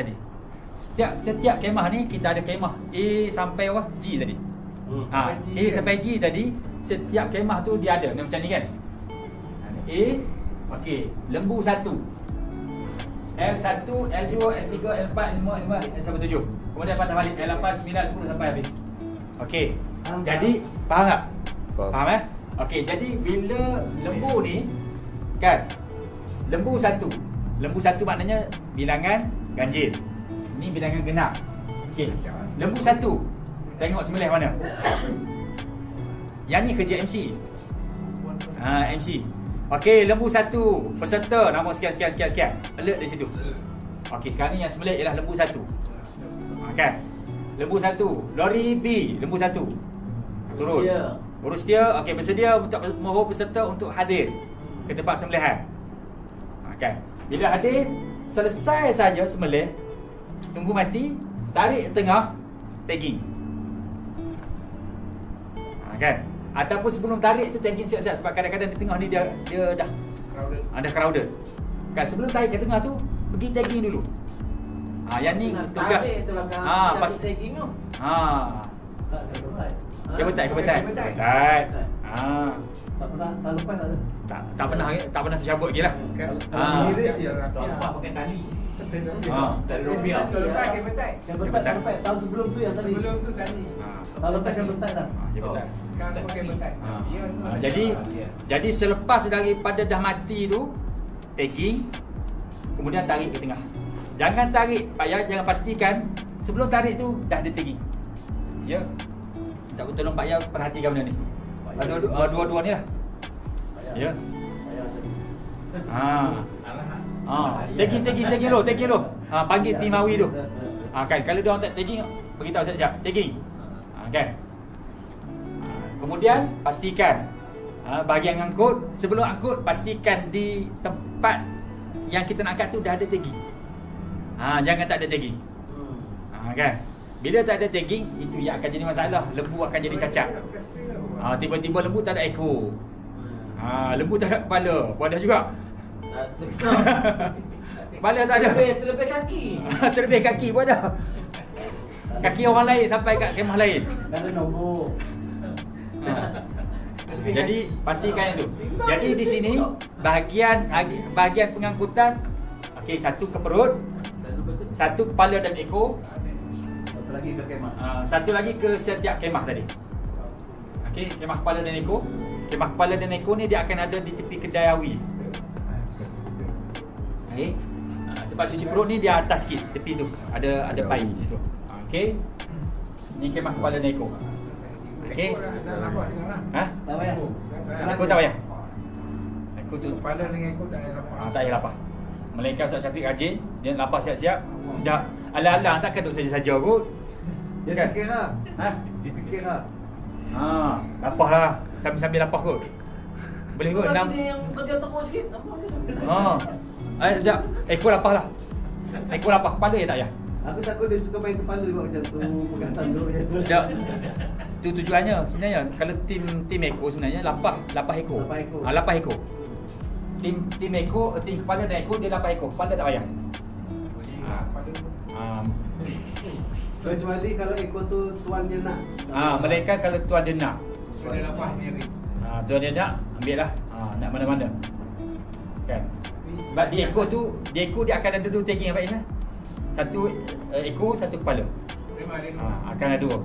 tadi. Setiap kemah ni kita ada kemah A sampai G tadi. A sampai G tadi, setiap kemah tu dia ada macam ni kan. A, okey, lembu 1. L1, L2, L3, L4, L5, L5, L7. Kemudian patah balik L8, 9, 10 sampai habis. Okey. Jadi faham tak? Faham Okey, jadi bila lembu ni kan, lembu 1. Lembu 1 maknanya bilangan ganjil. Ni bilangan genap. Okey. Lembu 1. Tengok sembelih mana? Yang ni kerja MC. MC. Okey, lembu 1. Peserta nama sekian. Alert di situ. Okey, sekarang ni yang sembelih ialah lembu 1. Kan? Lembu 1. Lori B, lembu 1. Turun. Urus dia. Okey, bersedia untuk mohon peserta untuk hadir ke tempat sembelihan. Kan? Bila hadir, selesai saja sembelih, tunggu mati, tarik tengah, tagging. Kan? Ataupun sebelum tarik tu tagging siap-siap sebab kadang-kadang di tengah ni dia dah crowded. Kan sebelum tarik ke tengah tu pergi tagging dulu. Yang ni tugas. Pas tagging tu. Kebetai. Tak pernah tercabut lagi lah. Lepas pakai tali. Tali rupiah. Kebetai. Tahun sebelum tu yang tadi. Sebelum tu tali. Tahun lepas kebetai dah. Kebetai. Sekarang pakai betai. Jadi selepas daripada dah mati tu, tagging, kemudian tarik ke tengah. Jangan tarik, jangan pastikan sebelum tarik tu dah ada tagging. Ya. Tak betul Pak Ya perhatikan benda ni. Dua-dua ni lah. Ya. Tagging lo. Panggil tim Awi tu. Kan kalau dia orang tak tagging, beritahu siap-siap tagging. Kan? Kemudian pastikan bahagian angkut, sebelum angkut pastikan di tempat yang kita nak angkat tu dah ada tagging. Jangan tak ada tagging. Kan? Bila tak ada tagging, itu yang akan jadi masalah. Lembu akan jadi cacat. Tiba-tiba lembu tak ada ekor. Lembu tak ada kepala. Wadah juga. Kepala tak ada. Terlebih kaki. Terlebih kaki wadah. Kaki orang lain sampai kat kemah lain. Tak ada nombor. Jadi pastikan itu. Jadi di sini bahagian pengangkutan, okey, satu ke perut, satu kepala dan ekor, Satu lagi ke kemah. Satu lagi ke setiap kemah tadi. Okey, kemah kepala dan ekor. Kemah kepala dan ekor ni dia akan ada di tepi kedai awi. Okey. Tempat cuci perut ni dia atas sikit, tepi tu. Ada pai situ. Okey. Ni kemah kepala dan ekor. Okey. Tak payah. Ekor tak payah. Ekor tu Kepala dengan ekor tak payah lapar. tak payah lapar. Melainkan Ustaz Syafiq rajin, dia lapar siap-siap. Dah ala-ala takkan duduk saja-saja kot. Dia fikir lah. Dia fikir lah. lapar lah. Sambil lapar kot. Boleh kot 6. Yang kerja teruk sikit. Apa Dah. Ekor lapar lah. Ekor lapar, kepala je tak payah. Aku takut dia suka main kepala buat macam tu, pegang tanduk je. Dah. Tu tujuannya sebenarnya. Kalau tim ekor sebenarnya lapar ekor. Lapar ekor. Tim ekor, tim kepala dan ekor dia lapar ekor. Kepala tak payah. Kecuali kalau ekor tu tuan dia nak. Melainkan kalau tuan dia nak. So dia lapar sendiri. Tuan dia nak, ambil lah. Nak mana-mana. Kan? Sebab di ekor tu, dia akan ada dua tagging apa Ishan? Satu ekor, satu kepala. Memang dia Akan ada dua.